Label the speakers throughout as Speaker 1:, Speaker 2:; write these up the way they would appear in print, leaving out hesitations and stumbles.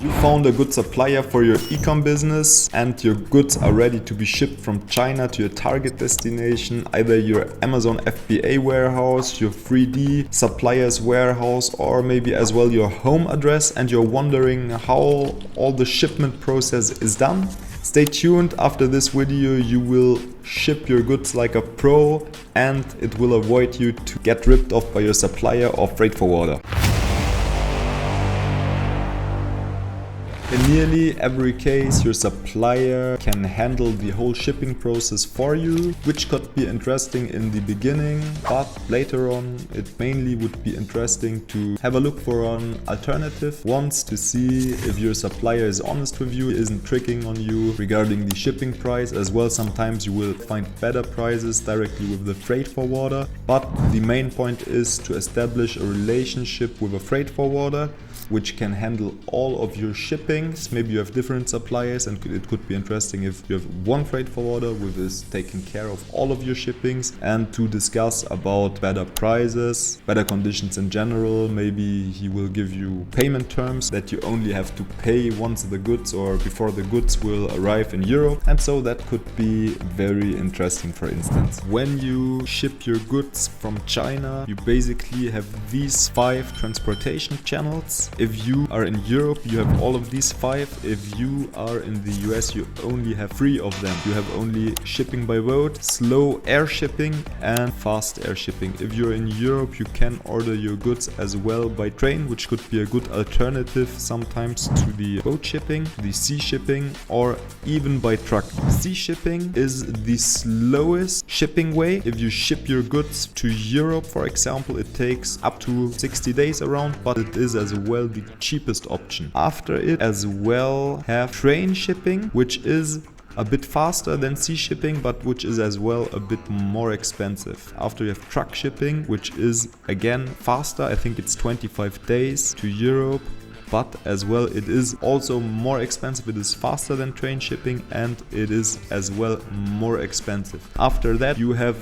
Speaker 1: You found a good supplier for your e-com business and your goods are ready to be shipped from China to your target destination, either your Amazon FBA warehouse, your 3D supplier's warehouse, or maybe as well your home address, and you're wondering how all the shipment process is done. Stay tuned. After this video you will ship your goods like a pro and it will avoid you to get ripped off by your supplier or freight forwarder. In nearly every case, your supplier can handle the whole shipping process for you, which could be interesting in the beginning, but later on it mainly would be interesting to have a look for an alternative once to see if your supplier is honest with you, isn't tricking on you regarding the shipping price. As well, sometimes you will find better prices directly with the freight forwarder, but the main point is to establish a relationship with a freight forwarder which can handle all of your shippings. Maybe you have different suppliers and it could be interesting if you have one freight forwarder which is taking care of all of your shippings, and to discuss about better prices, better conditions in general. Maybe he will give you payment terms that you only have to pay once the goods or before the goods will arrive in Europe, and so that could be very interesting. For instance, when you ship your goods from China, you basically have these 5 transportation channels. If you are in Europe, you have all of these 5. If you are in the US, you only have 3 of them. You have only shipping by boat, slow air shipping and fast air shipping. If you're in Europe, you can order your goods as well by train, which could be a good alternative sometimes to the boat shipping, the sea shipping, or even by truck. Sea shipping is the slowest shipping way. If you ship your goods to Europe, for example, it takes up to 60 days around, but it is as well the cheapest option. After it as well have train shipping, which is a bit faster than sea shipping, but which is as well a bit more expensive. After you have truck shipping, which is again faster. I think it's 25 days to Europe, but as well it is also more expensive. It is faster than train shipping and it is as well more expensive. After that you have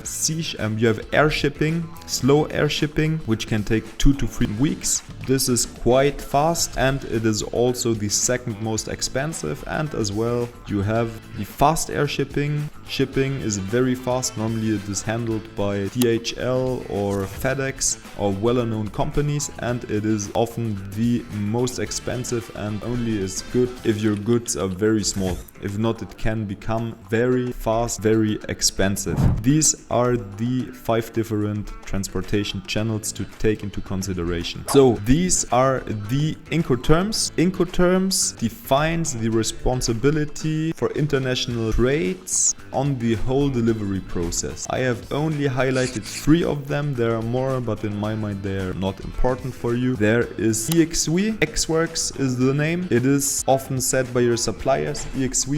Speaker 1: air shipping, slow air shipping, which can take 2 to 3 weeks. This is quite fast and it is also the second most expensive. And as well you have the fast air shipping. Shipping is very fast. Normally it is handled by DHL or FedEx or well-known companies, and it is often the most expensive and only is good if your goods are very small. If not, it can become very fast, very expensive. These are the 5 different transportation channels to take into consideration. So these are the Incoterms. Incoterms defines the responsibility for international trades on the whole delivery process. I have only highlighted 3 of them. There are more, but in my mind they are not important for you. There is EXW. EXWorks is the name. It is often said by your suppliers. EXW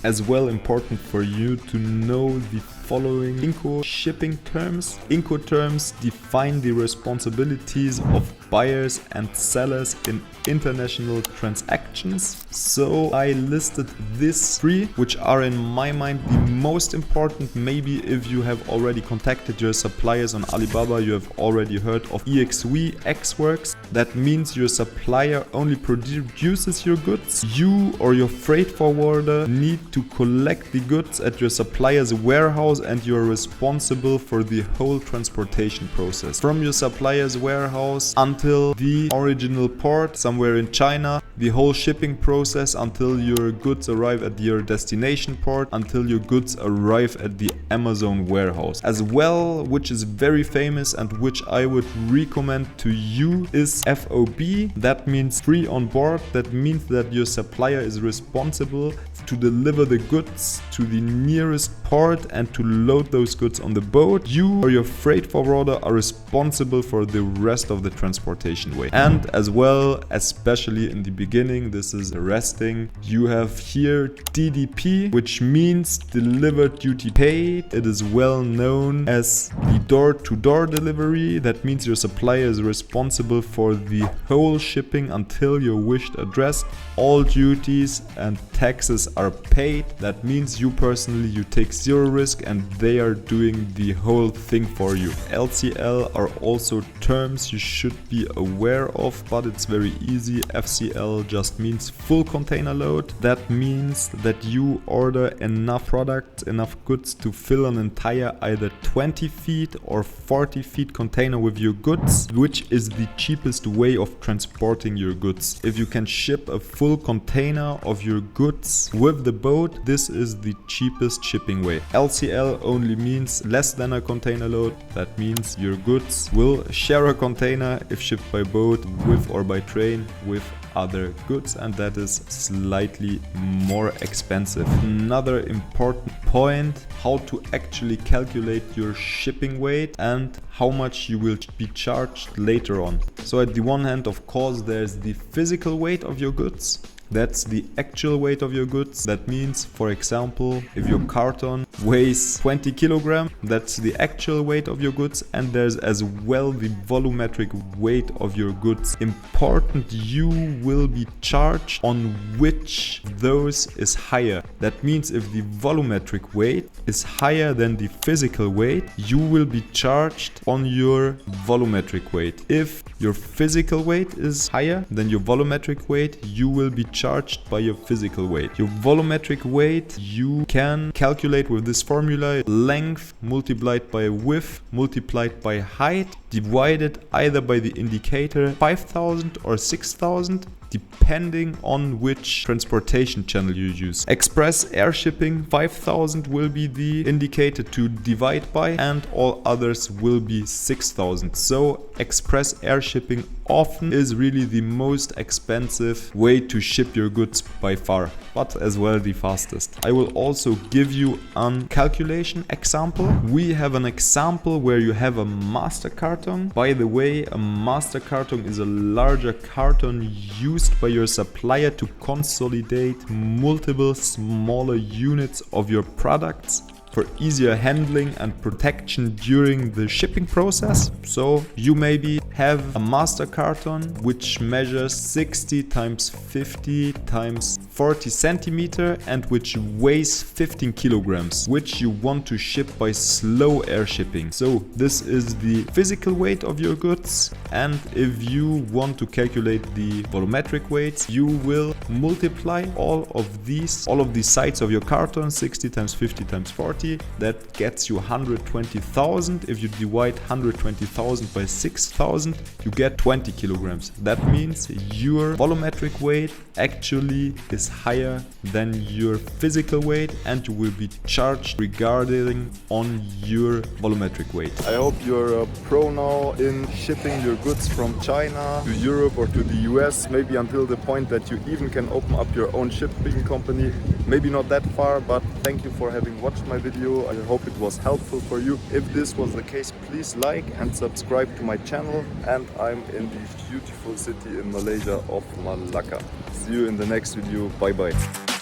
Speaker 1: as well important for you to know the following Inco shipping terms. Incoterms define the responsibilities of buyers and sellers in international transactions. So I listed these 3, which are in my mind the most important. Maybe if you have already contacted your suppliers on Alibaba, you have already heard of EXW, EXWorks. That means your supplier only produces your goods. You or your freight forwarder need to collect the goods at your supplier's warehouse, and you are responsible for the whole transportation process. From your supplier's warehouse until the original port somewhere in China, the whole shipping process until your goods arrive at your destination port, until your goods arrive at the Amazon warehouse. As well, which is very famous and which I would recommend to you, is FOB. That means free on board. That means that your supplier is responsible to deliver the goods to the nearest port and to load those goods on the boat. You or your freight forwarder are responsible for the rest of the transportation way. And as well, especially in the beginning, this is arresting. You have here DDP, which means delivered duty paid. It is well known as the door-to-door delivery. That means your supplier is responsible for the whole shipping until your wished address. All duties and taxes are paid. That means you personally, you take 0 risk and they are doing the whole thing for you. LCL are also terms you should be aware of, but it's very easy. FCL LCL just means full container load. That means that you order enough products, enough goods to fill an entire either 20 feet or 40 feet container with your goods, which is the cheapest way of transporting your goods. If you can ship a full container of your goods with the boat, this is the cheapest shipping way. LCL only means less than a container load. That means your goods will share a container if shipped by boat with or by train with other goods, and that is slightly more expensive. Another important point, how to actually calculate your shipping weight and how much you will be charged later on. So at the one hand, of course, there's the physical weight of your goods. That's the actual weight of your goods. That means, for example, if your carton weighs 20 kilograms, that's the actual weight of your goods, and there's as well the volumetric weight of your goods. Important, you will be charged on which those is higher. That means if the volumetric weight is higher than the physical weight, you will be charged on your volumetric weight. If your physical weight is higher than your volumetric weight, you will be charged by your physical weight. Your volumetric weight you can calculate with this formula: length multiplied by width multiplied by height divided either by the indicator 5000 or 6000, depending on which transportation channel you use. Express air shipping 5000 will be the indicator to divide by, and all others will be 6000. So express air shipping often is really the most expensive way to ship your goods by far, but as well the fastest. I will also give you a calculation example. We have an example where you have a master carton. By the way, a master carton is a larger carton used by your supplier to consolidate multiple smaller units of your products for easier handling and protection during the shipping process. So you maybe have a master carton which measures 60 times 50 times 40 centimeter and which weighs 15 kilograms, which you want to ship by slow air shipping. So this is the physical weight of your goods, and if you want to calculate the volumetric weights, you will multiply all of these sides of your carton, 60 times 50 times 40. That gets you 120,000. If you divide 120,000 by 6,000, you get 20 kilograms. That means your volumetric weight actually is higher than your physical weight, and you will be charged regarding on your volumetric weight. I hope you're a pro now in shipping your goods from China to Europe or to the US, maybe until the point that you even can open up your own shipping company. Maybe not that far, but thank you for having watched my video. I hope it was helpful for you. If this was the case, please like and subscribe to my channel. And I'm in the beautiful city in Malaysia of Malacca. See you in the next video. Bye bye.